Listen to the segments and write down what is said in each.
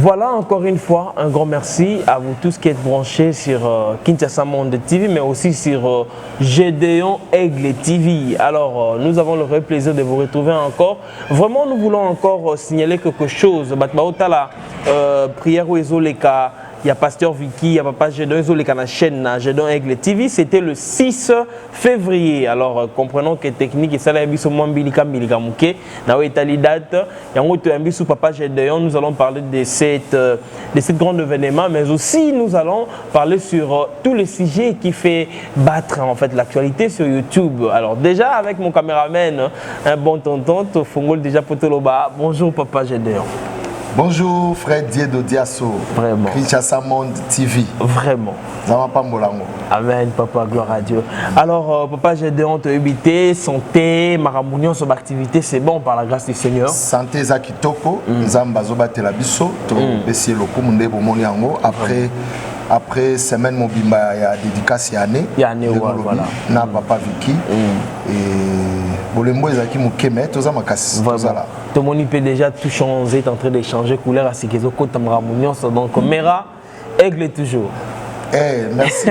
Voilà encore une fois un grand merci à vous tous qui êtes branchés sur Kinshasa Monde TV, mais aussi sur Gédéon Aigle TV. Alors nous avons le vrai plaisir de vous retrouver encore. Vraiment nous voulons encore signaler quelque chose. Prière ou Leka. Il y a Pasteur Vicky, il y a Papa Gédon, ils ont la chaîne Gédon Aigle TV. C'était le 6 février. Alors, comprenons que technique et ça, il y a date. Papa Gédon, nous allons parler de cette grande événement, mais aussi nous allons parler sur tous les sujets qui fait battre en fait l'actualité sur YouTube. Alors, déjà avec mon caméraman, un bon tonton, Fongol déjà Potoloba. Bonjour Papa Gédon. Bonjour frère Dieu Diasso. Vraiment. Kinshasa Monde TV. Vraiment. Amen, papa, gloire à Dieu. Alors, papa, j'ai des hontes éviter, santé, maramounion, son activité, c'est bon par la grâce du Seigneur. Santé Zakitoko, Zambazoba Telabiso, Bessie Lokumunde Bomoniango, après semaine mobimba il y a dédicace année. Il y a année voilà. Na papa Vicky et Bolembo ezaki mukeme toza makasi tozala. Tout le monde peut déjà tout changer, est en train de changer couleur à ce qu'ils ont côté maramounion, donc Mera Aigle toujours. Merci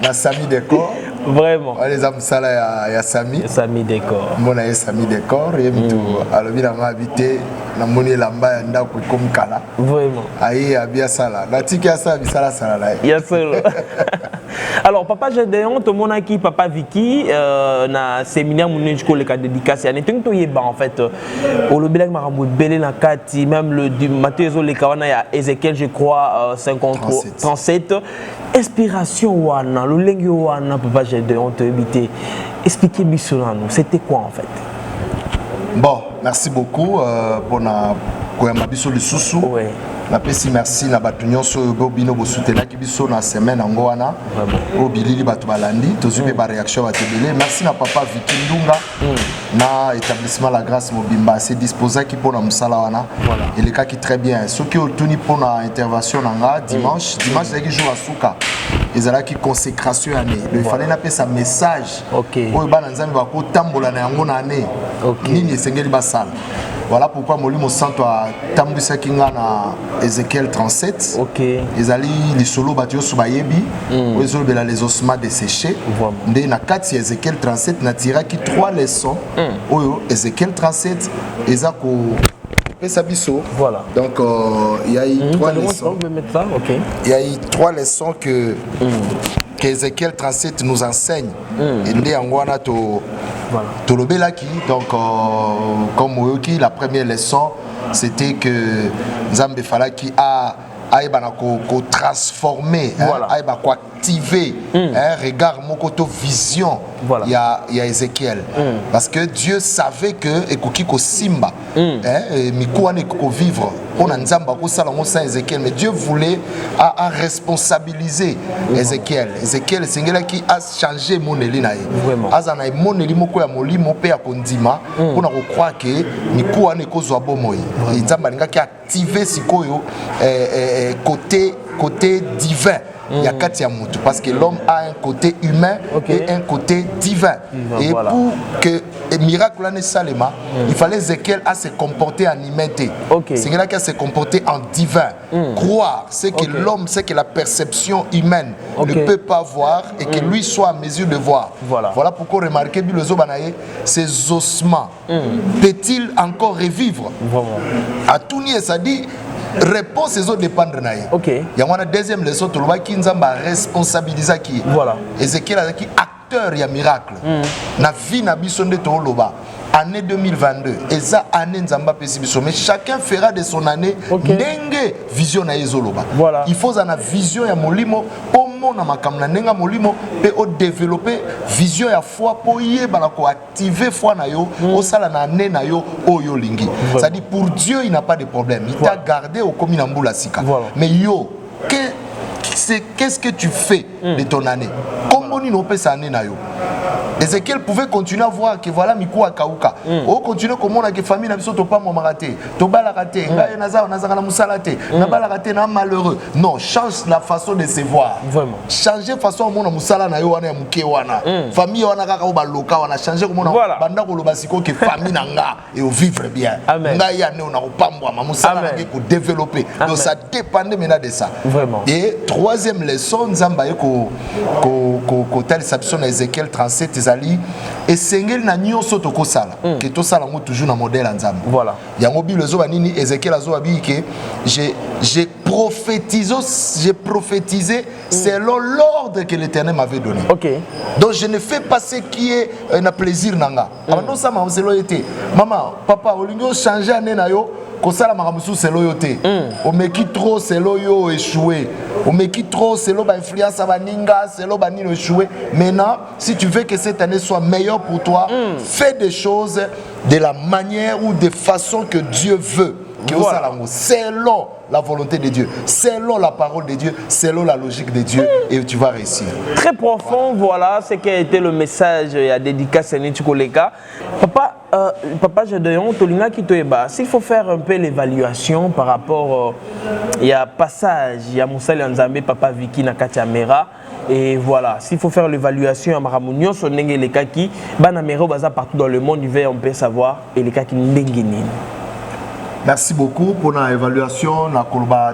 na Sami Décor. Vraiment. Les hommes sala ya Sami. Sami Décor. Mon aïe Sami Décor et tout. Alors bien m'a habité na moni lamba ya ndako comme kala. Vraiment. Aïe abia sala. La tiki ya sala bisala sala là. Yes sir. Alors papa Gédéon, tout le monde qui papa Vicky na séminaire mon jusqu'au le cas dédicace. Il y a tout yeba en fait. Au le bilag maramou belé na kati même le du Matthieu le kawana ya Ézéchiel je crois 37. Inspiration wana, le lengue wana papa Gédéon te éviter. Expliquez moi cela nous. C'était quoi en fait? Bon, merci beaucoup pour na koyamba biso lisusu. Ouais. Na pesi merci na batu nyonso bobino bo soutenaki biso na semaine ngo wana. O bilili batu balandi, tozupe ba réaction batebele. Merci na papa Vicky Ndunga. Na établissement La Grâce Mobimba c'est disposé qui pour na musala wana. Voilà. Et le cas qui très bien. Ce qui otuni pour na intervention nanga dimanche c'est jour à souka. Ezala qui consécration année. Il fallait na pesa message. OK. O ba na nzambe ba ko tambola na yango na année. OK. Nini esengeli basala. Voilà pourquoi Molimo Santo a tambisa kinga na Ézéchiel 37. OK. Ezali li solo batio subayebi. Ozo bela les ossements desséchés. Ndé na kati Ézéchiel 37 na tira qui 3 leçons. Oyo Ézéchiel 37 ezako Pesabiso. Voilà. Donc il y a eu 3 leçons. OK. Il y a eu 3 leçons qu'Ézéchiel 37 nous enseigne. Et ndé angwana to voilà. Tolobelaki, donc comme Oyoki, la première leçon c'était que Nzambe Falaki a transformé, voilà. A activer un regard, mokoto vision. Voilà. Il y a Ézéchiel. Parce que Dieu savait que Ekokiko Simba, Mikouane Koko vivre, on a Nzamba Kosalamo Saint Ézéchiel, mais Dieu voulait à responsabiliser Ézéchiel. Ézéchiel, c'est quelqu'un qui a changé mon élinaï. Vraiment. Azana mon élimoko ya molimo pe ya kondima, pour nous croire que Mikouane Kozo Abomoy. Nzamba qui a activé Sikoyo côté divin. Il y a quatre Yamutu parce que l'homme a un côté humain et un côté divin. Et voilà. Pour que le miracle ne salema, il fallait Ézéchiel à se comporter en humanité. C'est là qu'il a se comporter en divin. Croire, c'est que l'homme, c'est que la perception humaine ne peut pas voir et que lui soit à mesure de voir. Voilà pourquoi remarquez le Zobanaye, ces ossements, peut-il encore revivre? À tout nier, ça dit. Réponse aux autres dépendre naïe. Il y a une deuxième leçon tout le monde qui nous a responsabilisé qui. Voilà. Ézéchiel a qui acteur ya miracle. Na vie na bisonde to loba. Année 2022. Et ça année nzamba pesibiso. Mais chacun fera de son année dengue vision na ezoloba. Voilà. Il faut una vision ya molimo pour na makamna nenga molimo pe o développer vision ya foi pour yeba ko activer foi na yo au sala na année na yo oyo lingi. Ça dit pour Dieu il n'a pas de problème. Il t'a gardé au komi na mbula sika. Mais yo qu'est-ce que tu fais de ton année? Comment ni no pe sa année na yo? Ezekiel pouvait continuer à voir que voilà Mikou Akauka. On continue comme on a que famille n'a pas mon raté. Toba la raté. Ngaye naza la musalate. Naba la raté na malheureux. Non, change la façon de se voir. Vraiment. Changer façon mon musala na yo wana muke wana. Famille wana kaka o baloka wana changer comme on a banda ko lobasiko que famille nanga et au vivre bien. Ngaye ane on a opambwa ma musala na ko développer. Donc ça dépendait maintenant de ça. Vraiment. Et troisième leçon nzamba ko tel sapson Ezekiel 37 ezali et sengel na nyonso to ko sala que to sala ngo toujours na modèle nzamba. Voilà. Yango bi lezo banini Ezekiel azo abi que j'ai prophétisé selon l'ordre que l'Éternel m'avait donné. OK. Donc je ne fais pas ce qui est un plaisir nanga. Avant ça m'a zelo été. Maman, papa, olingo changer année na yo. Kosala makamusu c'est loyauté. On me quitte trop c'est loyo échoué. On me quitte trop c'est lo ba influence à baninga, c'est lo banino échoué. Maintenant, si tu veux que cette année soit meilleure pour toi, fais des choses de la manière ou de façon que Dieu veut. Voilà. Selon la volonté de Dieu, selon la parole de Dieu, selon la logique de Dieu, et tu vas réussir. Très profond, voilà ce qui a été le message à dédicace à Nitchikolega. Papa Gédéon, Tolinga Kitoeba, s'il faut faire un peu l'évaluation par rapport, il y a passage, il y a Moussa Nzambe, Papa Vicky Nakatamera. Et voilà, s'il faut faire l'évaluation à Maramounion, son Nenge les Kaki, Banamero Baza partout dans le monde, on peut savoir, et les Kaki Ndengenin. Merci beaucoup pour l'évaluation.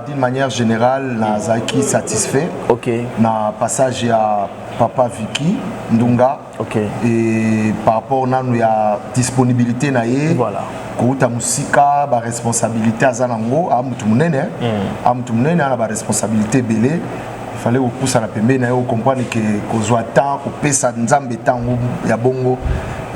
D'une manière générale, Zaki satisfait. Ok. Na passage à Papa Vicky Ndunga. Ok. Et par rapport à la disponibilité naie. Voilà. Kouta musika, ba responsabilité à Zanango, à Moutoumnene. À Moutoumnene, à la responsabilité belé. Il fallait au pouce à la pembe, na yo comprendre que kozwa temps, ko pesa nzambe temps ya bongo.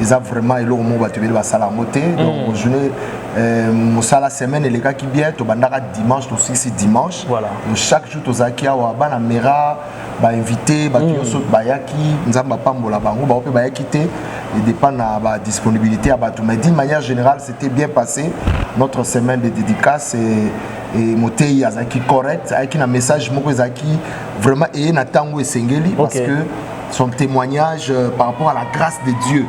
Ils ont vraiment et l'homme va te dire va salamoter. Donc journée la semaine les gars qui bien to bandaka dimanche aussi c'est dimanche. Voilà. Donc chaque jour to zakia wa bana mera ba invité ba yoso ba yaki nzamba pambola bango ba opé ba yakité et dépend na ba disponibilité à batou. Mais d'une manière générale c'était bien passé notre semaine de dédicace et Motei Azaki correct avec un message moko Azaki vraiment et na tango et sengeli parce que son témoignage par rapport à la grâce de Dieu.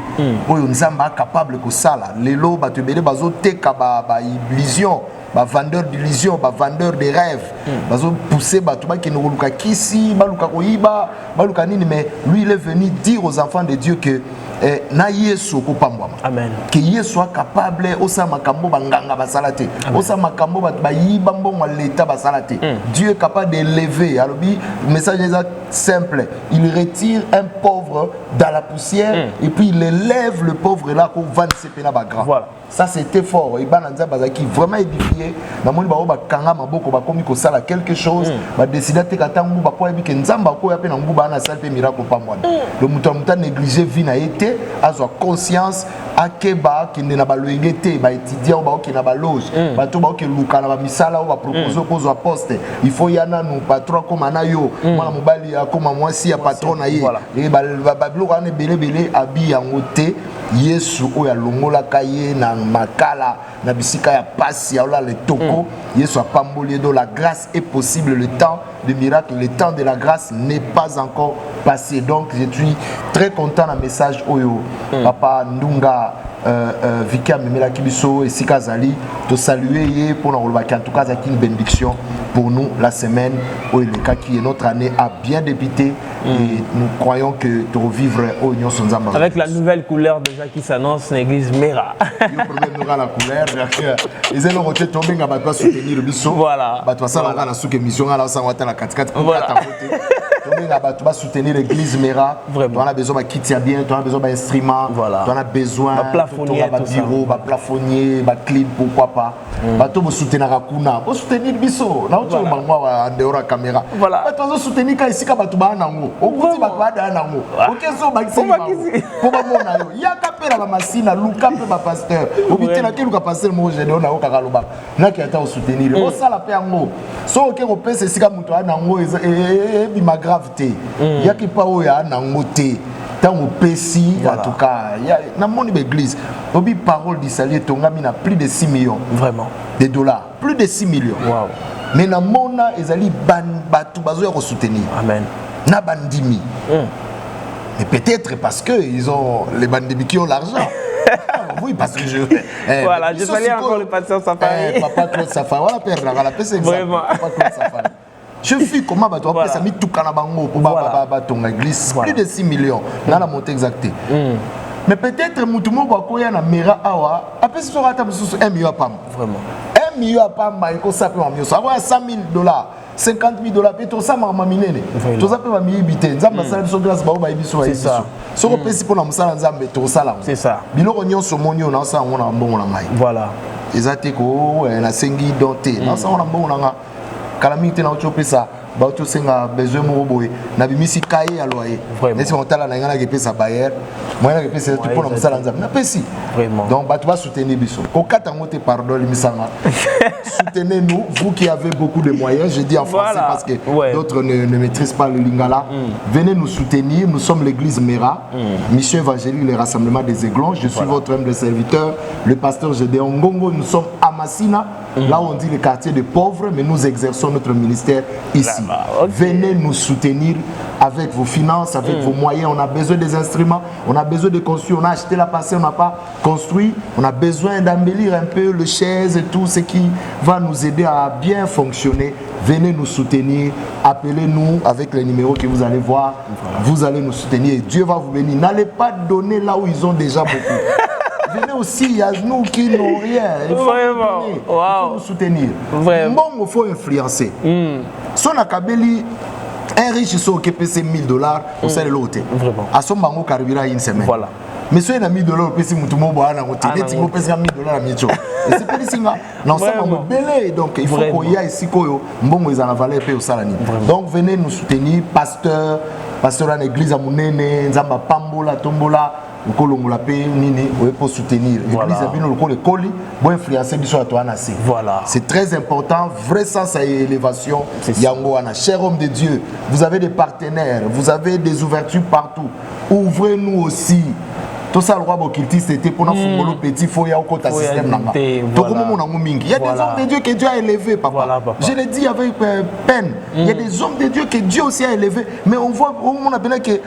Oyo nzamba capable ko sala lelo ba tebele bazo teka ba illusion ba vendeur d'illusion ba vendeur de rêves bazo pousser ba to ba ki noluka kisi ba luka koyiba ba luka nini mais lui il est venu dire aux enfants de Dieu que na Yesu ko pambwama. Amen. Que Yesu soit capable osa makambo banganga basalate. Osa makambo ba yiba mbongo l'état basalate. Dieu est capable de lever. Alors le message est simple, il retire un pauvre dans la poussière et puis il élève le pauvre là qu'on va se péna ba grand. Voilà. Ça c'était fort. Et bananza bazaki vraiment édifié. Na moni ba o ba kanga maboko ba komi ko sala quelque chose, ba décider te katangu ba ko yebi ke nzamba ko ya pe na nguba na sala pe miracle pambwana. Le muta négliger vie na été azwa conscience akeba kende na baloyenge te ba étudiant ba okina ba loge ba to ba oke luka na ba misala o ba proposer kozwa poste il faut yana no patron comme na yo mwana mobali akoma mwasi ya patron na ye et ba biloko ane belé abi yango te Yesu o ya longola kaye na makala na bisika ya pasi ya ola le toko Yesu a pamboli do la grâce est possible le temps de miracle le temps de la grâce n'est pas encore passé donc je suis très content d'un message oyo papa Ndunga Vicky Amemela Kibiso et Sika Zali te saluer pour nous en tout cas c'est une bénédiction pour nous la semaine où le cas qui est notre année a bien débuté et nous croyons que tu revivre au Union Sonzamba avec la nouvelle couleur déjà qui s'annonce l'église Mera. Il y a un problème de la couleur ils ont roté tomber à battre soutenir le biso voilà battre ça là la sous émission là ça va la 4 voilà tomber à battre soutenir l'église Mera on a besoin de quitter bien on a besoin d'instruments on a besoin plafonnier ba bureau ba plafonnier ba clean pourquoi pas bato bo soutenir kuna bo soutenir biso na oto bangwa en dehors la caméra bato zo soutenir ka isika bato ba nango okuti bato ba da nango okezo ba kisima po ba mona yo yaka pela ba masina luka pe ba pasteur obitela ke luka pasteur mo je na okaka loba na ki ata o soutenir o sala pe yango so oke ko pesa isika muto nango bi ma gravité yaki pa o ya nango te tant au Pessi, en tout cas, il y a dans mon église, obi parole d'Israël tongami na plus de 6 millions. Vraiment. De dollars, plus de 6 millions. Wow. Mais na mona ezali ban batu bazo ya soutenir. Amen. Na bandimi. Mais peut-être parce que ils ont les bandits qui ont l'argent. Oui, parce que je. Voilà, je salue encore le patient Safari. Papa Claude Safari, voilà, père, la paix, c'est exact. Papa Claude Safari. Je fais comment tu as ça mis tout Kanabango pour ton église, plus de 6 millions dans la montée exacte. Mais peut-être Moutoumou Bakoya na Mera Awa, après ce sera 1 million à Pam. Vraiment. 1 million à Pam, il ça peut mieux. Ça va 100 000 $, 50 000 $, puis tout ça m'a maminé. Tout ça peut m'habiter. Nzamba sala biso grâce ba ba biso. C'est ça. Ce qu'on peut si pour la musala nzamba tout ça là. C'est ça. Biloko nyonso monyo na ça on a mbongo na ngai. Voilà. Ezate ko na sengi doté. Na ça on a mbongo na nga. Calamité na otopesa. Ba otosenga besoin mo boye. Na bimisi kaye ya loyer. Mais si on tala na ngana ke pesa bayer. Moi na ke pesa tout pour la musala nzamba. Na pesi. Vraiment. Donc ba tu vas soutenir biso. Ko katango te pardon limisanga. Soutenez-nous, vous qui avez beaucoup de moyens, je dis en français parce que d'autres ne maîtrisent pas le lingala. Venez nous soutenir, nous sommes l'église Mera, mission évangélique, le rassemblement des Aiglons. Je suis votre humble serviteur, le pasteur Gédéon Ngongo. Nous sommes à Massina, là où on dit le quartier des pauvres, mais nous exerçons notre ministère ici. Venez nous soutenir avec vos finances, avec vos moyens. On a besoin des instruments, on a besoin de construire. On a acheté la passée, on n'a pas construit. On a besoin d'embellir un peu les chaises et tout ce qui va nous aider à bien fonctionner. Venez nous soutenir, appelez-nous avec les numéros que vous allez voir. Vous allez nous soutenir et Dieu va vous bénir. N'allez pas donner là où ils ont déjà beaucoup. Venez aussi, il y a nous qui n'ont rien. Il faut, il faut nous soutenir. Bon, il faut influencer. Son akabeli, un riche qui PPC 1 000 $, on sait l'autre. À son bango carburant une semaine. Voilà. Mais si on a 1 000 $, PC Moutoumou Boana, on t'a dit 1 000 $, à Micho. Et c'est pas ici, non, ça m'a belé. Donc il faut qu'il y ait ici, bon, ils en valeur paix au salani. Donc venez nous soutenir, pasteur en église à Mounene, Nzamba Pambola, Tombola. Pour soutenir l'église voilà. C'est très important, vrai sens à élévation. Cher homme de Dieu, vous avez des partenaires, vous avez des ouvertures partout. Ouvrez-nous aussi. Tout ça, le roi Bokilti, c'était pour nous faire le petit foyer au côté système. Il y a des hommes de Dieu que Dieu a élevés, papa. Voilà, papa. Je l'ai dit avec peine. Il y a des hommes de Dieu que Dieu aussi a élevés. Mais on voit, on a bien que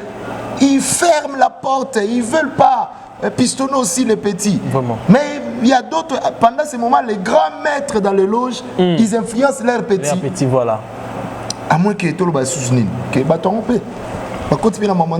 ils ferment la porte, ils ne veulent pas pistonner aussi les petits. Vraiment. Mais il y a d'autres, pendant ces moments, les grands maîtres dans les loges, ils influencent leurs petits. Leurs petits, voilà. À moins que tout le monde soit soutenu, que bâton paix. Par contre, il y a un moment.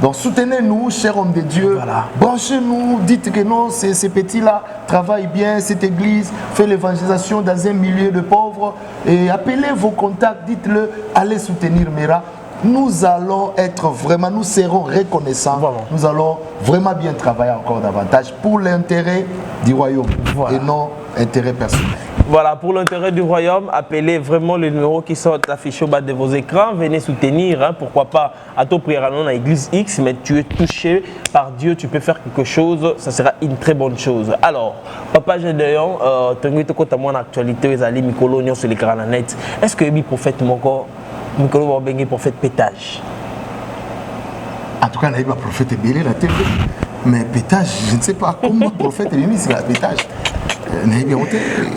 Donc soutenez-nous, chers hommes de Dieu, voilà. Branchez-nous, dites que non, ces petits-là travaillent bien, cette église fait l'évangélisation dans un milieu de pauvres. Et appelez vos contacts, dites-le, allez soutenir Mera. Nous allons être vraiment, nous serons reconnaissants. Voilà. Nous allons vraiment bien travailler encore davantage pour l'intérêt du royaume et non intérêt personnel. Voilà, pour l'intérêt du royaume, appelez vraiment les numéros qui sont affichés au bas de vos écrans. Venez soutenir, hein, pourquoi pas à ton prière à l'église X, mais tu es touché par Dieu, tu peux faire quelque chose, ça sera une très bonne chose. Alors, Papa Gédéon, tu as mon actualité, les alliés Mikolo sur les grananettes. Est-ce que le prophète Moko, Mikolo va bengi prophète pétage? En tout cas, il y a un prophète belé la télé, mais pétage, je ne sais pas comment le prophète est mis sur la pétage.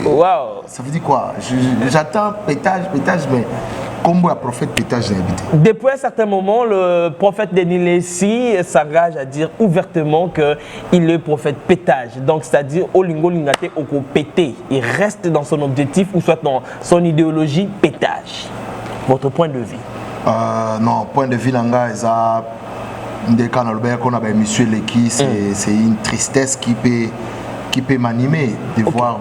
Wow. Ça veut dire quoi? J'attends pétage, mais comment le prophète pétage n'a habité? Depuis un certain moment, le prophète Denis Lessi s'engage à dire ouvertement qu'il est le prophète pétage. Donc, c'est-à-dire, au lingo lingate au pété. Il reste dans son objectif ou soit dans son idéologie pétage. Votre point de vue? Non, point de vue langa, dès qu'on a monsieur Leki, c'est une tristesse qui peut m'animer de voir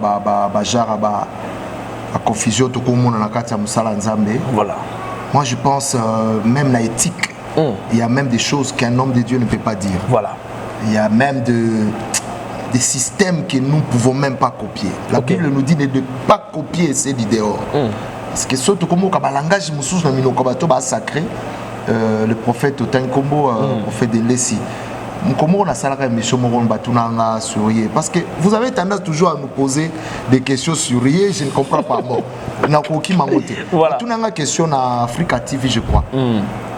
la confusion tout le monde dans la musala nzambe. Voilà. Moi je pense même la éthique, il y a même des choses qu'un homme de Dieu ne peut pas dire. Voilà. Il y a même des systèmes que nous ne pouvons même pas copier. La Bible nous dit de ne pas copier ces dehors. Parce que surtout comme le langage sacré, le prophète Otankombo, le prophète de Lessi. Comment on a ça parce que vous avez tendance toujours à nous poser des questions sur rien, je ne comprends pas. Bon, voilà. Tout une question en Africa TV, je crois.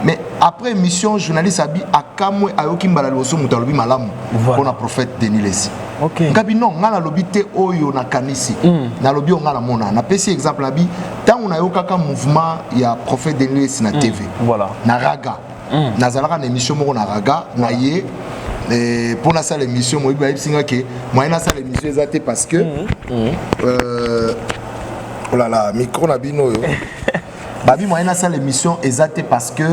Mais après émission, journaliste Abi Akamwe Ayoki Mbalaloso Mutalobi Malam pour le prophète Denis Lessi. Ok. Ngabi non, ngana lobité oyo na kanisi. Na lobi on ngana mona. Na pesi exemple Abi, tant on a eu kaka mouvement il y a prophète Denis Lessi na TV. Voilà. Na raga. nazalaka na émission moko na raga na ye pour na ça l'émission moi ba singa ke moi na ça l'émission ezate parce que oh là là micro na bino yo babi moi na ça l'émission ezate parce que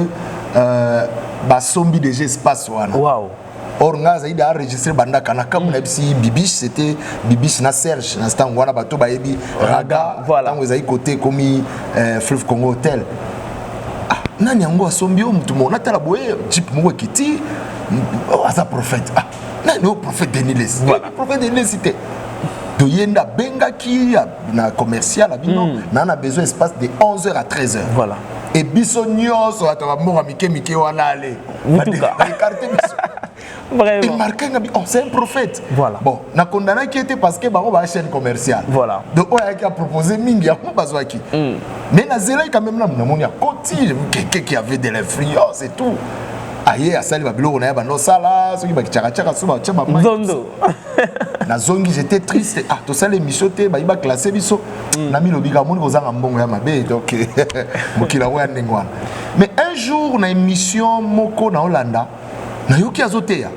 ba sombi déjà espace wana waouh. Or nga zaidi a enregistré banda kana comme na bisi Bibiche, c'était Bibiche na Serge na stand wana bato ba yebi raga voilà tango ezai côté comme Fleuve Congo Hotel. Ah nani yango asombi o mutu mo natala boye jeep moko kiti asa prophète. Ah nani o prophète Deniles. Voilà. Prophète Deniles c'était to yenda benga ki na commercial abino na na besoin espace de 11h à 13h. Voilà. Et biso nyonso ataba mo mike wana ale. Écarter biso. Vraiment. Et marqué, c'est un prophète. Voilà. Bon, na condamné qui était parce que bah on va chaîne commerciale. Voilà. Donc on a proposé mingi à moi besoin qui. Mais na zéla quand même là, on a côté quelqu'un qui avait de l'influence et tout. Aïe, à ça il va bilo on a ba no sala, ceux qui ba tchaka tchaka so ba tchaba. Zondo. Na zongi j'étais triste. Ah, tout ça les michoté ba iba classé biso. Na mi lobiga mon kozanga mbongo ya mabe donc mokila wa ndengwana. Mais un jour na émission moko na Hollanda Nayoki azotea.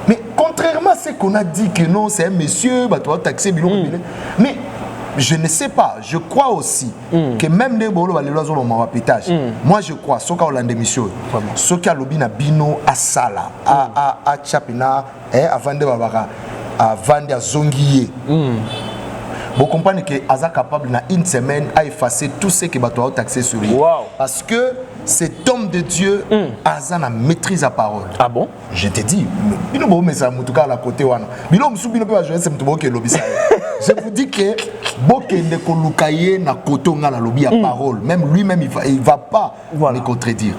Mais contrairement à ce qu'on a dit que non, c'est un monsieur, bah, tu vas taxer bilon. Mais je ne sais pas, je crois aussi que même les bolos va les lois au pétage. Moi je crois, ce qu'on a des missions, ce qui a lobby na bino à sala, à chapina, avant de babara, avant de zongier. Vous comprenez que Aza capable dans une semaine à effacer tout ce qui va te taxer sur lui. Wow. Parce que cet homme de Dieu, Aza na maîtrise la parole. Ah bon? Je te dis, je vous dis que Bokende Kolukaye na koto nga la lobby à parole. Même lui-même, il va pas me contredire.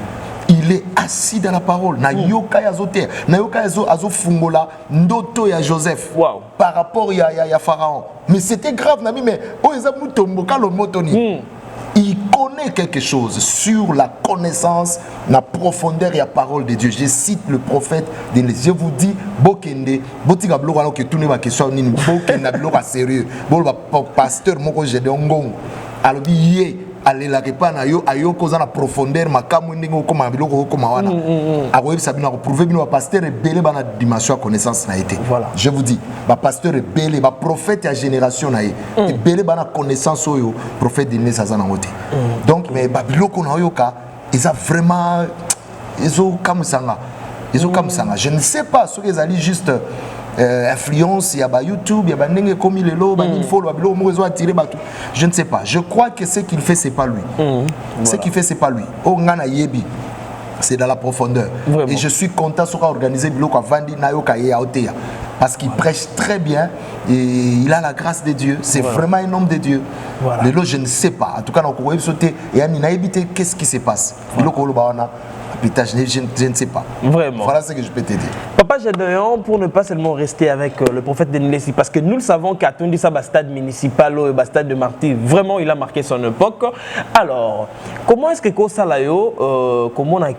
Il est assis dans la parole. Na yoka yazote, na yoka yazo fungola ndoto ya Joseph. Wow. Par rapport à Pharaon. Mais c'était grave, Nami, mais il connaît quelque chose sur la connaissance, la profondeur et la parole de Dieu. Je cite le prophète. Je vous dis, Bokende, Botika Blora, que tout n'est pas question, Bokende, Blora sérieux, Bolba pasteur, Moko Gédéongon, Albi, allez la répandre à yo cause la profondeur makamu ndingo koma biloko koma wana akoyebi sabina ko prouver bino pasteur belé bana dimension connaissance na été. Voilà, je vous dis ba pasteur belé ba prophète ya génération na et belé bana connaissance oyo prophète de Nesa na ngote. Donc mais ba biloko na yoka ils a vraiment ils ont comme ça je ne sais pas ce qu'ils allaient juste influence, il y a YouTube, il y a des comme il est là, je ne sais pas. Je crois que ce qu'il fait, c'est pas lui. Ce qu'il fait, c'est pas lui. C'est dans la profondeur. Vraiment. Et je suis content de organiser parce qu'il prêche très bien et il a la grâce de Dieu. C'est vraiment un homme de Dieu. Voilà. Je ne sais pas. En tout cas, on a sauté et on a évité qu'est-ce qui se passe. Je ne sais pas. Vraiment. Voilà ce que je peux te dire. Papa Gédéon, pour ne pas seulement rester avec le prophète de Nilesi, parce que nous le savons qu'à Tondissa, le stade municipal, le stade de Martyr, vraiment il a marqué son époque. Alors, comment est-ce que Kosalayo, comment on a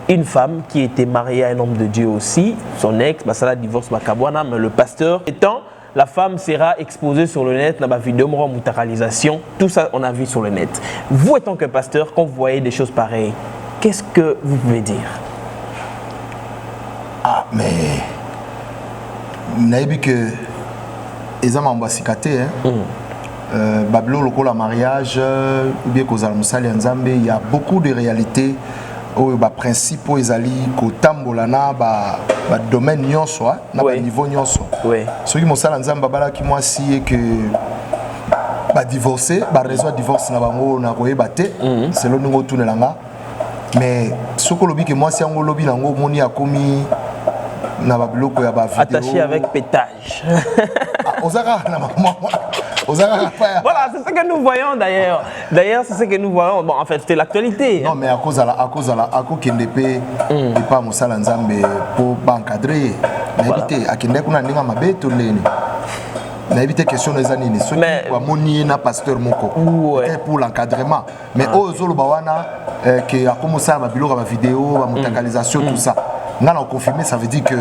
une femme qui était mariée à un homme de Dieu aussi, son ex, ça divorce Makabwana, mais le pasteur étant, la femme sera exposée sur le net, dans ma vidéo, mutaralisation, tout ça on a vu sur le net. Vous étant que pasteur, quand vous voyez des choses pareilles, qu'est-ce que vous pouvez dire? Ah, mais... Vous avez vu que... Les hommes ont cicaté, Babylone, le mariage, il y a beaucoup de réalités, des principes, des alliés, des domaines, des niveaux. Ceux qui m'ont dit que moi, si que... divorcer, raison de divorce, c'est le nouveau tour de l'anga. Mais ce que je moi, si on lobby, on a commis attaché avec pétage. Voilà, c'est ce que nous voyons d'ailleurs. D'ailleurs, c'est ce que nous voyons. Bon, en fait, c'était l'actualité. Non, mais à cause de la KNDP, et pas mon salle Nzambe pour encadrer. Éviter à Kende kuna ninga mabe to leni. Na éviter question des années. Ceux qui monier na pasteur moko. Pour l'encadrement. Mais aux Zolobawana qui a commencé à ma vidéo, à mondialisation, tout ça. On a confirmé, ça veut dire que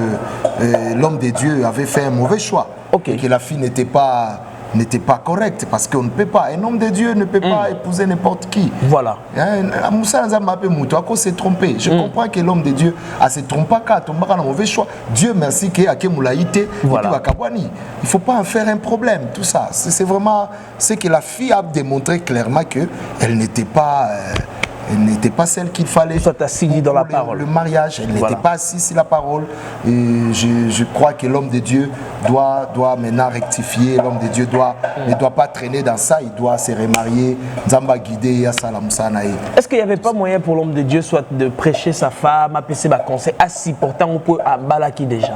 l'homme de Dieu avait fait un mauvais choix. Et que la fille n'était pas n'était pas correcte parce qu'on ne peut pas, un homme de Dieu ne peut pas épouser n'importe qui. Voilà. Moussa Nzamba s'est trompé. Je comprends que l'homme de Dieu a se trompé qu'à tomber dans un mauvais choix. Dieu merci qu'il y a Moulaïté. Voilà. Il ne faut pas en faire un problème, tout ça. C'est vraiment ce que la fille a démontré clairement qu'elle n'était pas... Elle n'était pas celle qu'il fallait. Soit assis dans la parole. Le mariage, elle n'était pas assise sur la parole. Et je crois que l'homme de Dieu doit maintenant rectifier. L'homme de Dieu ne doit pas traîner dans ça. Il doit se remarier. Nzamba guider ya salam sanae. Est-ce qu'il n'y avait pas moyen pour l'homme de Dieu soit de prêcher sa femme, appeler ses conseils assis pourtant on peut à Balaki déjà?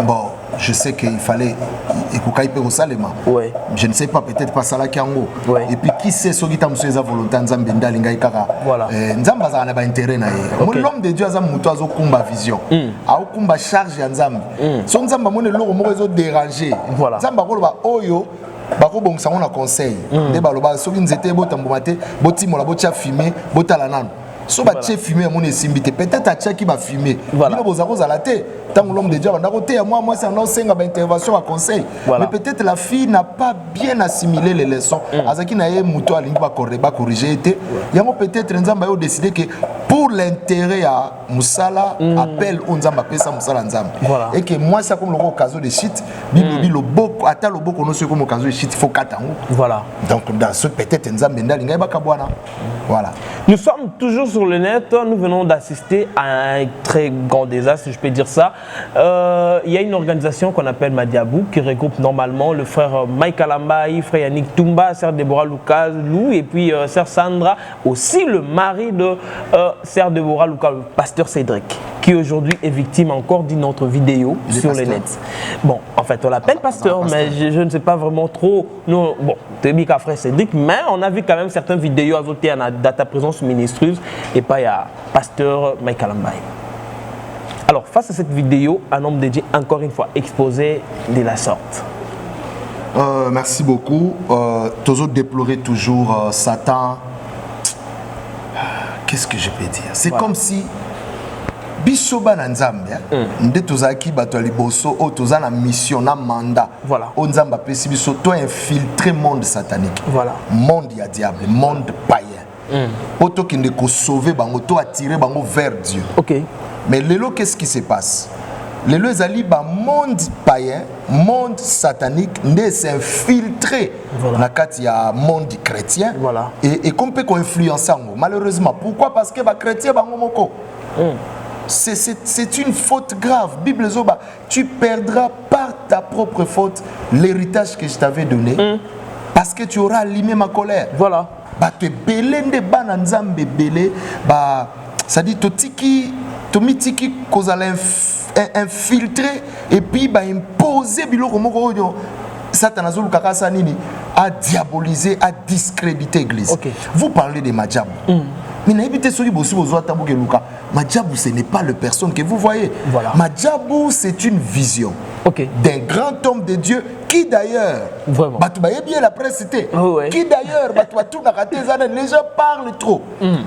Bon, je sais qu'il fallait ouais. Je ne sais pas, peut-être pas ça là qui en haut. Ouais. Et puis qui sait ce qui t'a mis sur volonté Nzamba ngai kaka. Voilà. Nzamba za na ba intérêt na ye. L'homme de Dieu a muto azo kumba vision. A kumba charge ya Nzamba. So Nzamba mone loko moko ezo déranger. Voilà. Nzamba ko ba oyo bako bongisa na conseil. Nde baloba soki nzete botambo te botimola botia fumer botala nanu. So ba tche fumer mon esimbité peut-être a tche qui va fumer. Bino bozako za la té. Tant l'homme de Dieu va côté moi c'est un enseigne à intervention à conseil. Mais peut-être la fille n'a pas bien assimilé les leçons. Azaki na ye muto alingi ba corriger était. Yango peut-être Nzamba a décidé que pour l'intérêt à Moussala appelle Nzamba pesa Moussala Nzamba. Et que moi ça comme le occasion de shit, Bible le beaucoup ata le beaucoup non comme occasion de shit il faut katango. Voilà. Donc dans ce peut-être Nzamba ndalinga ba kabwana. Voilà. Nous sommes toujours sur le net, nous venons d'assister à un très grand désastre, si je peux dire ça. Il y a une organisation qu'on appelle Madiabou qui regroupe normalement le frère Mike Alambaï, frère Yannick Toumba, sœur Deborah Lucas Lou et puis sœur Sandra, aussi le mari de sœur Deborah Lucas, le pasteur Cédric, qui aujourd'hui est victime encore d'une autre vidéo sur le net. Bon, en fait on l'appelle pasteur, mais je ne sais pas vraiment trop. Nous, bon, tu as frère Cédric, mais on a vu quand même certaines vidéos azotées à ta présence ministreuse et pas il y a pasteur Mike Alambaï. Alors, face à cette vidéo, un homme de Dieu, encore une fois, exposé de la sorte. Merci beaucoup. Toujours déplorer toujours Satan. Qu'est-ce que je peux dire? C'est comme si Bisoba Nzambia, Ndetozaki Batoli Bosso, Otozana mission, na mandat. Voilà. Onzamba Pessi Bisso, toi infiltré monde satanique. Voilà. Monde ya diable, monde païen. Auto qui ne peut sauver, auto attirer vers Dieu. Ok. Mais Lélo, qu'est-ce qui se passe? Lélo, Zali, monde païen, monde satanique, ne s'infiltrer dans le monde chrétien. Voilà. Et qu'on peut influencer. Malheureusement. Pourquoi? Parce que les chrétiens, c'est une faute grave. Bible Zoba, tu perdras par ta propre faute l'héritage que je t'avais donné. Parce que tu auras allumé ma colère. Voilà. Bah, tu es belé de bananzambe belé. Bah, ça dit, Tomitiki qu'on allait infiltrer et puis bah, imposer biloko moko Satan a diabolisé, a discrédité l'église. Okay. Vous parlez de Madjabou. Mais n'habitez sur Madjabou, ce n'est pas la personne que vous voyez. Voilà. Madjabou, c'est une vision d'un grand homme de Dieu qui d'ailleurs, bien la presse cité, qui d'ailleurs, les gens parlent trop.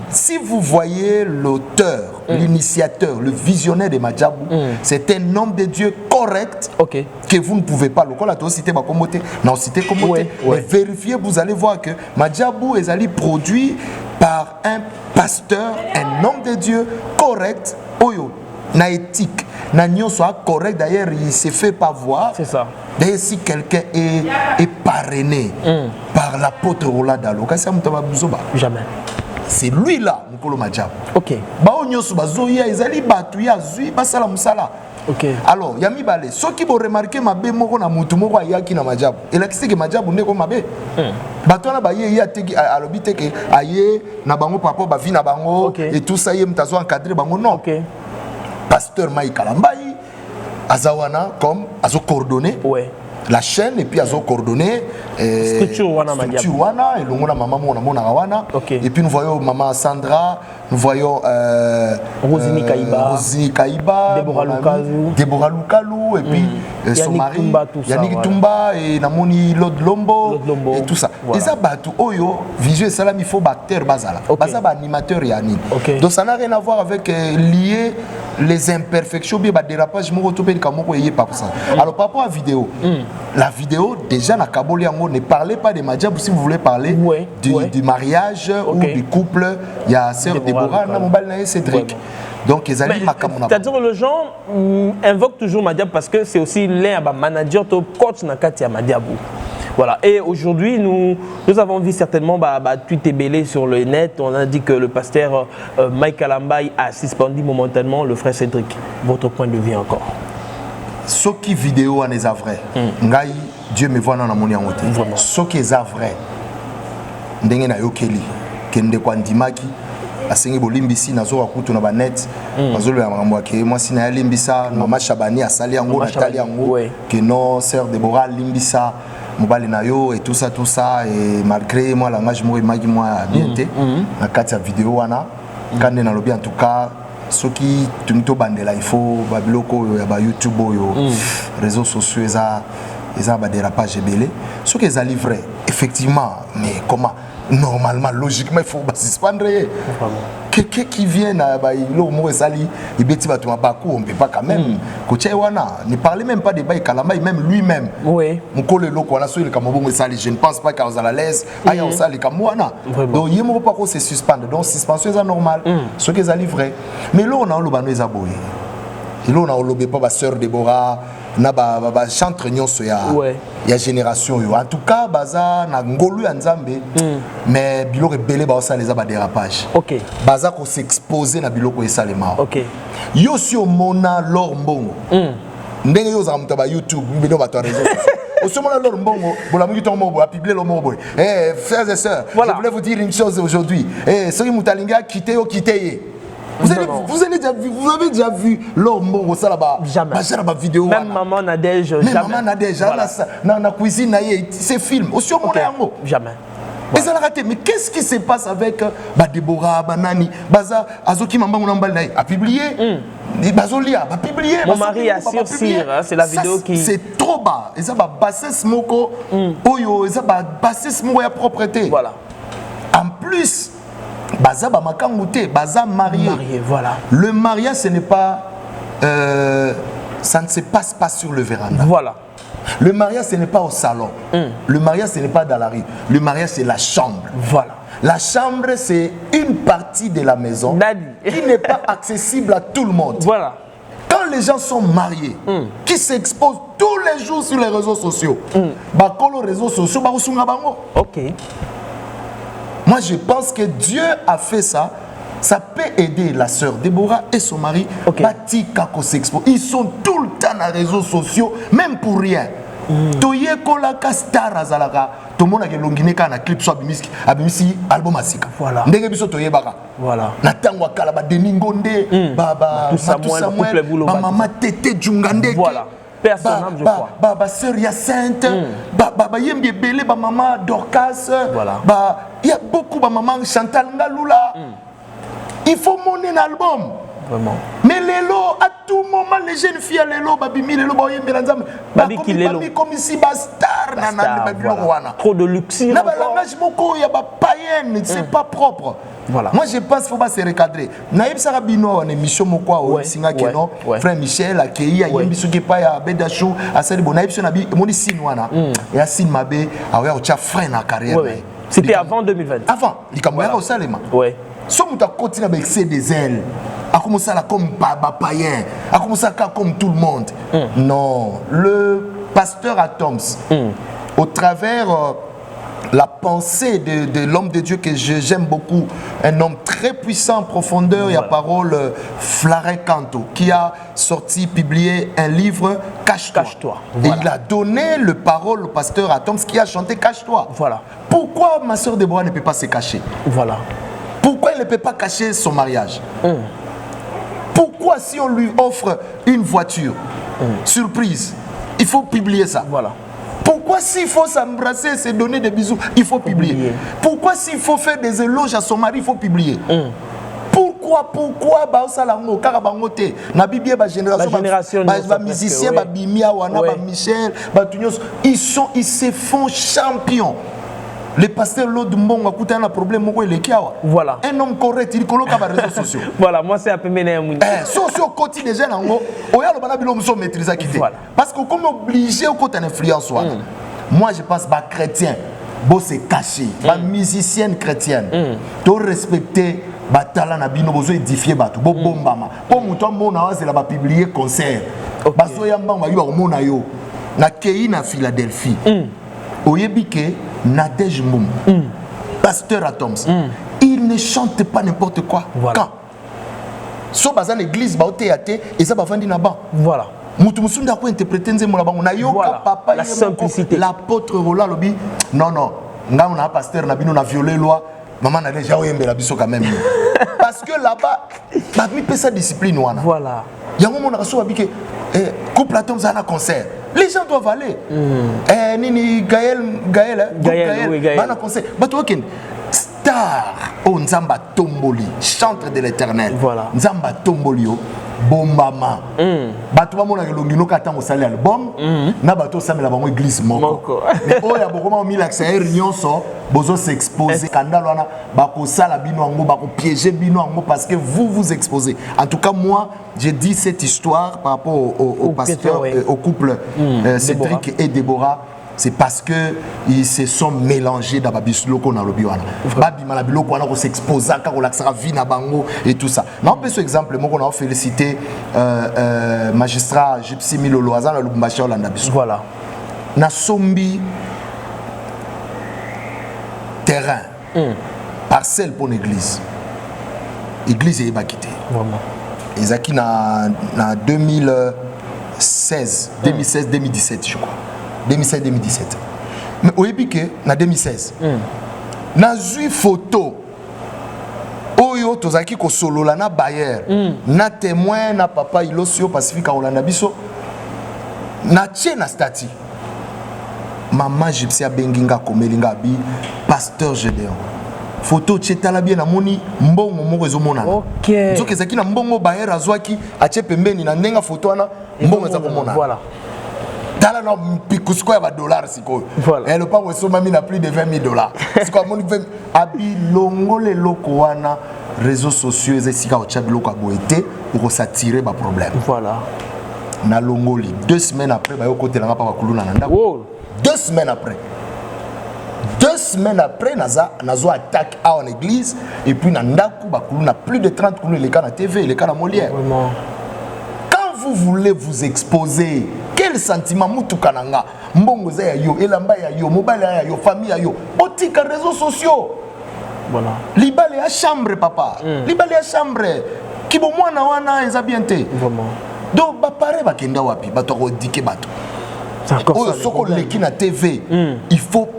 Si vous voyez l'auteur, l'initiateur, le visionnaire de Madjabou, c'est un homme de Dieu correct que vous ne pouvez pas. Mais vérifiez, vous allez voir que Madjabou est allé produit par un pasteur, un homme de Dieu correct, oyo, na éthique, na nyon soit correct. D'ailleurs, il se fait pas voir. C'est ça. D'ailleurs, si quelqu'un est parrainé par l'apôtre Ola Dalo, jamais. C'est lui là, Mukolo Madjabou. Ok. Bao nyon soit zoya, ezali batu ya zui, basala musala. Okay. Alors, Yami Balé, ceux qui vont remarquer ma bé moko na mutu moko ayaki na Madjabou. Et là, qui c'est que Madjabou n'est comme ma bé? Batona ba ye ya teki à l'obité que aye na bango papa ba vi na bango et tout ça yé mtazo encadré bango non. Pasteur Mike Alambaï azawana comme azo coordonné. Ouais. La chaîne et puis azo coordonné structure wana et l'ongona maman mona wana. Et puis nous voyons maman Sandra, nous voyons Rosini Kaiba, Deborah Lukalou et puis son mari Yannick Toumba et Namoni Lombo et tout ça. Et ça batu oyo visuel salam il faut batteur bazala. Baza ba animateur yani. Donc ça n'a rien à voir avec lier les imperfections bien ba dérapage moko topé kamoko yé pas ça. Alors par rapport à vidéo la vidéo, déjà, na Kaboli Yango, ne parlez pas de Madiabou si vous voulez parler du mariage ou du couple. Il y a Sœur Déborah, Cédric. Donc, c'est-à-dire que les gens invoquent toujours Madiabou parce que c'est aussi l'un des managers, coach Nakatia Madiabou. Voilà. Et aujourd'hui, nous avons vu certainement tweet belé sur le net. On a dit que le pasteur Mike Alambay a suspendu momentanément le frère Cédric. Votre point de vue encore? Ce qui vidéo en est vrai. Dieu me voit dans la monnaie en côté. Ce qui est vrai. Ndenge na yokeli kende kwa ndimaki asengi bolimbisi nazo akutu na banet mazolo ya makambo ke moi sina limbisa mama Shabani asali yango Nathalie yango que non Sœur Déborah limbisa mobali na yo et tout ça et malgré moi langage moi magi moi bien té na kati ya vidéo wana kande na lobi en tout cas ce qui tunito bandela il faut babiloko ya ba YouTube yo réseaux sociaux eza ba dérapage belé ce qui est livré effectivement mais comment normalement logiquement il faut suspendre quelqu'un qui vient à Baïlo Moesali il bêtit batou Bakou on peut pas quand même coacher wana ne parlez même pas de Baï Kalamba même lui-même mukole loko wana so il kamobo Moesali je ne pense pas qu'à la laisse aya osali kamwana donc yemo pas ko se suspendre donc suspension est normal ce qui est livré mais là on a le bano ezaboy et là on a lobé pas ba Sœur Déborah na ba chantre nyonso ya génération yo en tout cas baza na ngolu ya nzambe mais biloko belé ba osala les ba dérapage baza ko s'exposer na biloko esalema yo si o mona Lor Mbongo ndenge yo za mutaba YouTube bino ba to réseau au ce moment Lor Mbongo bola muki ton mobo a publié le mobo frères et sœurs je voulais vous dire une chose aujourd'hui ceux qui mutalinga quitter yo quitter. Vous avez déjà vu Lor Mbongo ça là-bas? Jamais. Vidéo. Même maman Nadège. Même maman Nadège. Dans la cuisine, c'est film. Aussi au monde. Jamais. Et ça l'a raté. Mais qu'est-ce qui se passe avec Déborah, Banani, Baza, Azoki Mamba Mounambalnaï a publié. Bazolia a publié. Mon mari a sur c'est la vidéo qui. C'est trop bas. Et ça va passer ce mot. Oyo, et ça va passer ce mot à propreté. Voilà. En plus. Baza Bamakangouté, Baza marié. Voilà. Le mariage, ce n'est pas. Ça ne se passe pas sur le véranda. Voilà. Le mariage, ce n'est pas au salon. Le mariage, ce n'est pas dans la rue. Le mariage, c'est la chambre. Voilà. La chambre, c'est une partie de la maison qui n'est pas accessible à tout le monde. Voilà. Quand les gens sont mariés, qui s'exposent tous les jours sur les réseaux sociaux, bakolo réseaux sociaux, ok. Moi, je pense que Dieu a fait ça. Ça peut aider la sœur Déborah et son mari. Ils sont tout le temps dans les réseaux sociaux, même pour rien. Toye kolaka star azalaka. Tout le monde a longine kana clip so abimisi album asika. Voilà. Ndenge biso toye baka. Voilà. Natangwa kala ba Deningonde, baba Samuel, maman Tété Djungande. Voilà. Personnable, je crois. Sœur Hyacinthe, Yembi Belé, maman Dorcas, voilà. Il y a beaucoup de maman Chantal Ngaloula. Il faut monter un album. Vraiment. Mais les lots, à tout moment, les jeunes filles, les lots, Babimi, les lots, Babi comme ici, star, trop de luxe. Il y a païenne, c'est pas propre. Voilà. Moi je pense qu'il faut pas se recadrer. Naïb Sarabino en émission mokwa o singa keno frère Michel akei a yembi suki pa ya bedachou asali bonaïb sonabi moni sinwana et asin mabe awa o tia frère na carrière. C'était avant 2020. Avant, il kamwa au salema. Ouais. Somme ta continue avec excès des ailes. A commencé là comme païen, a commencé comme tout le monde. Non, le pasteur Atoms au travers la pensée de l'homme de Dieu que j'aime beaucoup, un homme très puissant en profondeur, il y a parole Flarin Canto, qui a sorti, publié un livre Cache-toi. Cache-toi. Voilà. Et il a donné le parole au pasteur Atoms qui a chanté Cache-toi. Voilà. Pourquoi ma soeur Déborah ne peut pas se cacher? Voilà. Pourquoi elle ne peut pas cacher son mariage? Pourquoi si on lui offre une voiture, surprise, il faut publier ça? Voilà. Pourquoi s'il faut s'embrasser, se donner des bisous, il faut publier? Pourquoi s'il faut faire des éloges à son mari, il faut publier? Pourquoi Baosalango, Karabangote, Nabibi, génération, musiciens, Bimia, Wana, Michel, ils se font champions. Le pasteur Lord Mbongo a un problème. Voilà. Un homme correct, il coloque les réseaux sociaux. Voilà, moi c'est un peu méné. Socio côté des jeunes, parce que comme obligé au côté d'influence. Moi je pense que chrétien, bon c'est caché, musicienne chrétienne, tu respecter batala na bino bozo édifier bato bo bombama po muto mona wazela ba publier concert bazo yamba mayo mona yo na kei na Philadelphie oyebike Nadège Mbum pasteur Atoms il ne chante pas n'importe quoi quand so bazan église ba otéaté et ça ba vandi na ba voilà mutu musunda ko interpréter nzembo la bango na yo papa la simplicité l'apôtre Roland lobi non nga on a pasteur na bino na violer loi. Maman a déjà oué la biso quand même. Parce que là-bas, il peut sa discipline. Voilà. Il y a un moment où on a couple Atoms à un concert. Les gens doivent aller. Nini Gaël, un concert. Star, oh Nzamba Tomboli, chantre de l'éternel. Voilà. Nzamba Tomboli. Bombama. Bato mona longino kata mo sali album na bato samela bango église moko. Mais o ya bokoma mi l'accès réunion so bozo s'exposer scandale wana bako sala bino ngo bako piéger bino ngo parce que vous vous exposez. En tout cas moi j'ai dit cette histoire par rapport au pasteur au couple Cédric et Déborah. C'est parce que ils se sont mélangés dans Babisloko na lobiwana. Babi malabiloko wana ko s'exposer ka ko laksara vie na bango et tout ça. Na on peut ce exemple moi on a félicité magistrat Gypsy Milolo azana Lubumbashi Olanda biso. Voilà. Na sombi terrain parcelle pour l'église. Église est bakité. Vraiment. Ezaki na 2016 2017 je crois. 2016-2017. Mais au début, en 2016, na vu photo, oyo tozaki ko solo la na Bayer, na témoin na papa Ilosio Pacifique Olanda biso, na tche na stati. Maman Gypsy Benginga Komelinga bi, pasteur Gédéon. Photo tchetala bien na moni mbongo moko ezomona. OK. Nzoke zaki na mbongo Bayer azwaki ache pembeni na ndenga photo wana mbongo za komona. Voilà. Dans la picousco ya $, siko. Et le pas reçu mami na plus de $20,000. C'est comme on fait abi longo le loko wana réseaux sociaux et sika au chat loko aboité pour s'attirer ba problème. Voilà. Na longoli 2 semaines après ba yo côté la papa kuluna nanda. 2 semaines après. 2 semaines après nazo attaque à en église et puis nanda ku ba kuluna plus de 30 kuluna les cas na TV, les cas na Molière. Vraiment. Quand vous voulez vous exposer quel sentiment mutukananga mbongo za yo elamba ya yo mobile ya yo famille ya yo otika réseaux sociaux voilà libale ya chambre papa libale ya chambre kibo mwana wana eza bien te vraiment donc ba pare ba kenda wapi bato ko dike bato c'est encore ça soko leki na TV il faut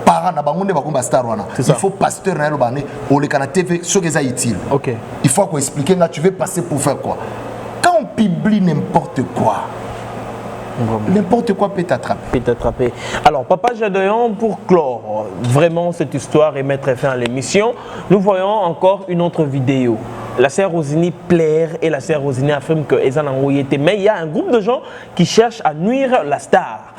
parents na bango nde bakomba star wana il faut pasteur na lo bane o leka na TV soki eza utile OK il faut qu'on expliquer là tu veux passer pour faire quoi quand on publie n'importe quoi. N'importe quoi peut t'attraper. Alors, Papa Gédéon, pour clore vraiment cette histoire et mettre fin à l'émission, nous voyons encore une autre vidéo. La sœur Rosini plaire et la sœur Rosini affirme que Ezan était. Mais il y a un groupe de gens qui cherchent à nuire la star.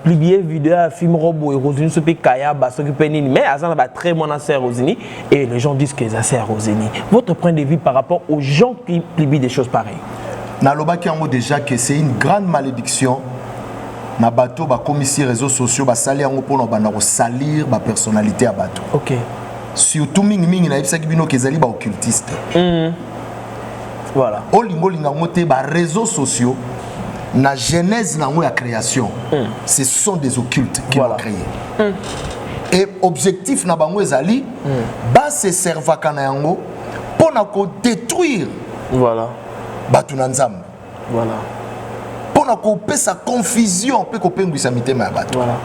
Publier vidéo film robot et Rosini se fait kaya s'occuper nini mais Azan a très mon sœur Rosini et les gens disent que c'est sœur Rosini. Votre point de vue par rapport aux gens qui publient des choses pareilles? Nalobaki yango déjà que c'est une grande malédiction na bato ba commissaire réseaux sociaux ba salir yango pour na salir ba personnalité à bato. OK. Surtout mingi na ibisaki bino kezali ba occultiste. Voilà. Olingo lingango te ba réseaux sociaux na genèse na la création. Ce sont des occultes qui l'ont créé. Et objectif na bango ezali ba se serva kana yango pour na ko détruire. Voilà. Batuna nzambe. Voilà. Pour na couper sa confusion, peut couper ngwisa mitema ya bato. Voilà.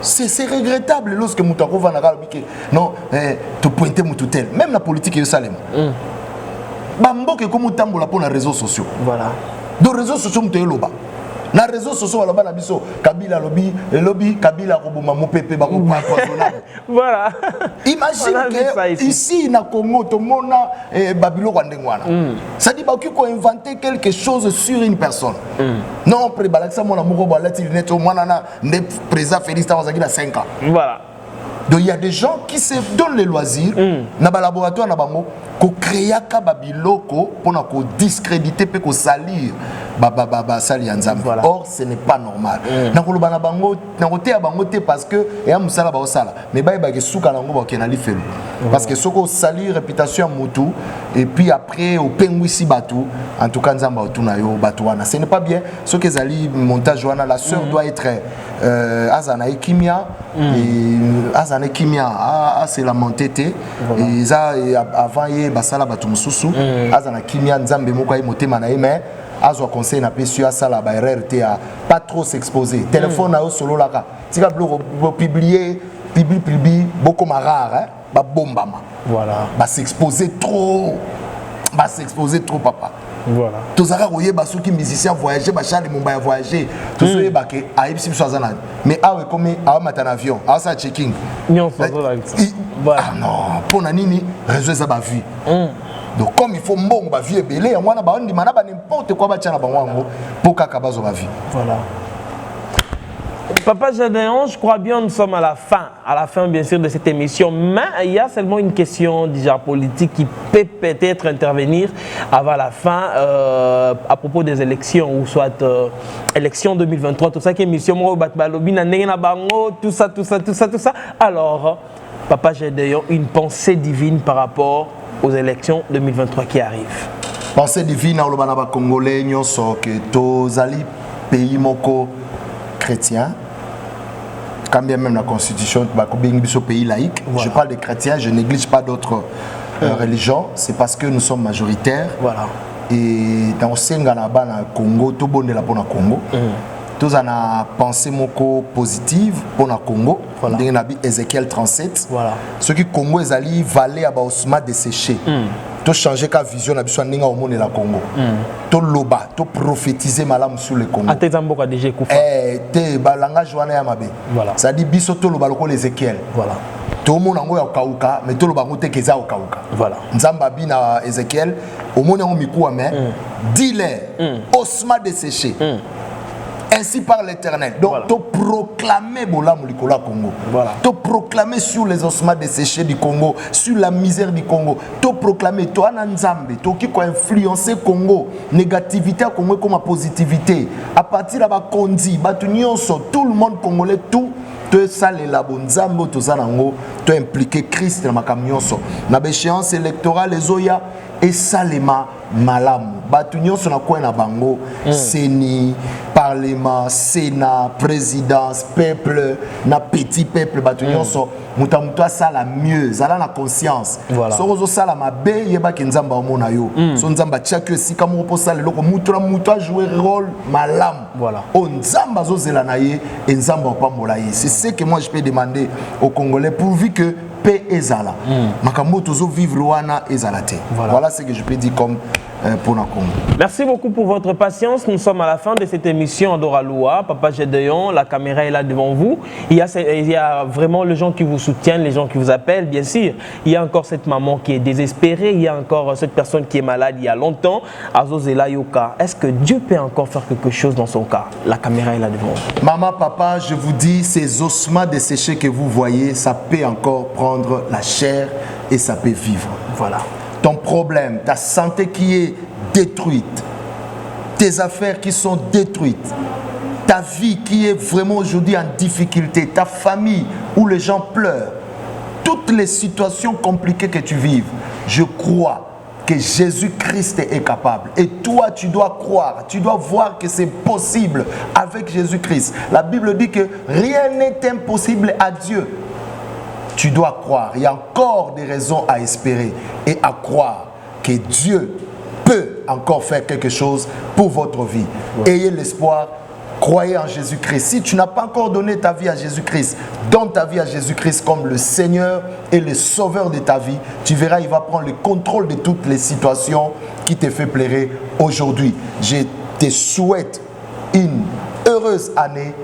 C'est regrettable lorsque mutako va na kalobike non to pointer mututel même la politique yo salema. Bamboke ko mutambola pour na réseaux sociaux. Voilà. Dans réseaux sociaux muto loba. Na réseaux sociaux wala bana biso Kabila lobby Kabila roboma mopepe ba ko poisonnable. Voilà. Imagine que ici na Congo to mona babilo kwa ndengwana. Ça dit ba ko inventer quelque chose sur une personne. Non prébalaksa mona moko ba lati net mwana na ne président Félix Tawazaki na 5 ans. Voilà. Donc il y a des gens qui se donnent les loisirs dans le laboratoire pour créer un biloko pour discréditer et salir voilà. Or ce n'est pas normal. Parce que mais parce que ce qu'on salit réputation mutu et puis après au pengwisi batu en tout cas nzamba otunayo batuana ce n'est pas bien. Ce que zali montage wana la sœur doit être azana ekimia et azana ekimia c'est la montée et ça avant ye basala batu mususu azana kimia nzambe moko ay motema na mais azo conseil na pesu asala ba erreur te a pas trop s'exposer téléphone na yo solo laka tika publier beaucoup rare hein ba bombama voilà ba s'exposer trop papa voilà tous ara royer ba ceux qui musiciens voyager ba chale mon ba voyager tous ceux ba ke aibsi swazana mais awe comme awe mata na avion awe sa checking non ça voilà non pour na nini réseau ça ba vie donc comme il faut mbongo ba vie belé ngwana ba ndi mana ba n'importe quoi ba tchana ba ngwango pour kaka bazo ba vie voilà. Papa Gédéon, je crois bien nous sommes à la fin bien sûr de cette émission, mais il y a seulement une question déjà politique qui peut peut-être intervenir avant la fin à propos des élections ou soit élections 2023, tout ça qui est émission tout ça. Alors, Papa Gédéon, une pensée divine par rapport aux élections 2023 qui arrivent. Pensée divine au Banaba Congolais, nyonso que tozali pays moko chrétien. Quand bien même la constitution du pays laïque, voilà. Je parle des chrétiens, je néglige pas d'autres religions, c'est parce que nous sommes majoritaires. Voilà. Et dans Senganaba Congo, tout bon de la Congo. Tous en a pensé moko positive pour le Congo. Voilà. Ézéchiel 37. Voilà. Ce qui Congo est allé valer à Baosma desséché. To changer ka vision na biso ninga au monde la Congo. To loba, to prophétiser malam sur le Congo. Atezamboka déjà kufa. Te ba langage wana ya mabe. Voilà. Ça dit biso to loba loko Ézéchiel. Voilà. To mona ngo ya kauka, mais to loba ngote keza o kauka. Voilà. Nzamba bi na Ézéchiel, au monde ngo mikuwa mais dis-leur osma desséché. Ainsi par l'Éternel. Donc, voilà. Tu proclamer Bolam Likola Congo. Voilà. Tu proclamer sur les ossements desséchés du Congo, sur la misère du Congo. Tu proclamer, tu as Nzambe, tu qui influencer Congo, négativité à Congo comme positivité. À partir de la Kondi, tout le monde congolais, tout. Tu ça les labonzambo tout ça nango, tu impliqué Christ dans ma camionso. Na béchéance électorale les oya et salema malamu. Batunyo sona quoi na bango, Séni, Parlement, Sénat, présidence, peuple, na petit peuple batunyo so mutamuta ça la mieux, ça la conscience. Voilà. So ça la mabe yeba kenzamba omona yo. So nzamba tchake si comme on pose ça le loko muta jouer rôle malamu. Voilà. On nzamba zo zelanaye et nzamba pambola ye. C'est ce que moi je peux demander aux Congolais pourvu que paix ezala. Makambo tozo vivre wana ezalate. Voilà ce que je peux dire comme pour la Congo. Merci beaucoup pour votre patience. Nous sommes à la fin de cette émission Adoraloua. Papa Gédéon, la caméra est là devant vous. Il y a vraiment les gens qui vous soutiennent, les gens qui vous appellent, bien sûr. Il y a encore cette maman qui est désespérée. Il y a encore cette personne qui est malade il y a longtemps. Azozela Yoka. Est-ce que Dieu peut encore faire quelque chose dans son cas? La caméra est là devant vous. Maman, papa, je vous dis, ces ossements desséchés que vous voyez, ça peut encore prendre la chair et ça peut vivre. Voilà. Ton problème, ta santé qui est détruite, tes affaires qui sont détruites, ta vie qui est vraiment aujourd'hui en difficulté, ta famille où les gens pleurent, toutes les situations compliquées que tu vives, je crois que Jésus-Christ est capable. Et toi, tu dois croire, tu dois voir que c'est possible avec Jésus-Christ. La Bible dit que rien n'est impossible à Dieu. Tu dois croire. Il y a encore des raisons à espérer et à croire que Dieu peut encore faire quelque chose pour votre vie. Ouais. Ayez l'espoir, croyez en Jésus-Christ. Si tu n'as pas encore donné ta vie à Jésus-Christ, donne ta vie à Jésus-Christ comme le Seigneur et le Sauveur de ta vie. Tu verras, il va prendre le contrôle de toutes les situations qui te font plaire aujourd'hui. Je te souhaite une heureuse année,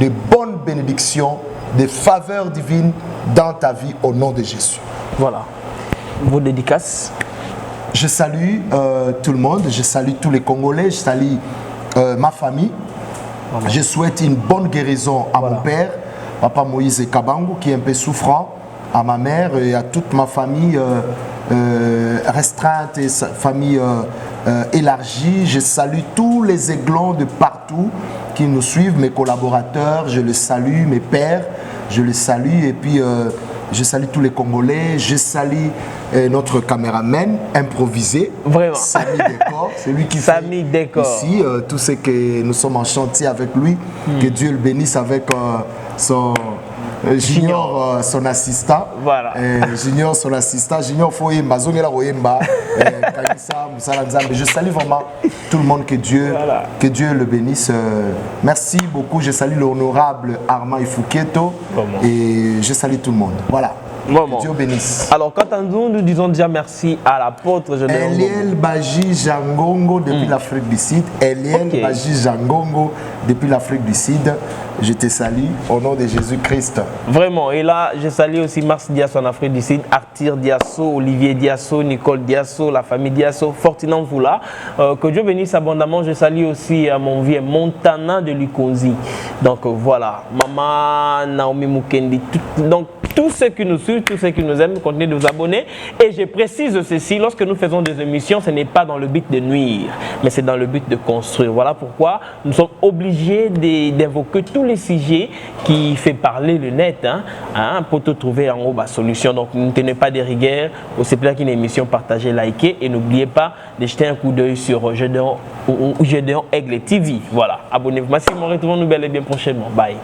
de bonnes bénédictions, de faveurs divines dans ta vie au nom de Jésus. Voilà. Vos dédicaces. Je salue tout le monde, je salue tous les Congolais, je salue ma famille. Voilà. Je souhaite une bonne guérison à mon père, Papa Moïse Kabango, qui est un peu souffrant, à ma mère et à toute ma famille restreinte et sa famille élargie. Je salue tous les aiglons de partout qui nous suivent, mes collaborateurs, je les salue, mes pères, je les salue, et puis je salue tous les Congolais, je salue notre caméraman improvisé, vraiment. Samy Décor, c'est lui qui Samy fait Décor. Ici, tout ce que nous sommes en chantier avec lui, que Dieu le bénisse avec son Junior, son assistant. Voilà. Junior, son assistant. Junior, Foyemba, Zongela Royemba, Kanissa, Moussala Nzambe. Je salue vraiment tout le monde, que Dieu le bénisse. Merci beaucoup. Je salue l'honorable Armand Ifouketo. Et je salue tout le monde. Voilà. Vraiment. Que Dieu bénisse. Alors, quand nous disons déjà merci à l'apôtre Eliel Baji Jangongo depuis l'Afrique du Sud. Eliel Baji Jangongo depuis l'Afrique du Sud. Je te salue au nom de Jésus-Christ. Vraiment. Et là, je salue aussi Mars Diasso en Afrique du Sud, Arthur Diasso, Olivier Diasso, Nicole Diasso, la famille Diasso, Fortinand Voula. Que Dieu bénisse abondamment. Je salue aussi mon vieux Montana de Lukonzi. Donc voilà. Maman Naomi Mukendi. Donc, tous ceux qui nous suivent, tous ceux qui nous aiment, continuez de vous abonner. Et je précise ceci, lorsque nous faisons des émissions, ce n'est pas dans le but de nuire, mais c'est dans le but de construire. Voilà pourquoi nous sommes obligés d'évoquer tous les sujets qui font parler le net pour te trouver en haut la solution. Donc ne tenez pas de rigueur. C'est pour qu'une émission, partagez, likez et n'oubliez pas de jeter un coup d'œil sur Gédéon Aigle TV. Voilà, abonnez-vous. Merci, nous retrouvons nous bel et bien prochainement. Bye.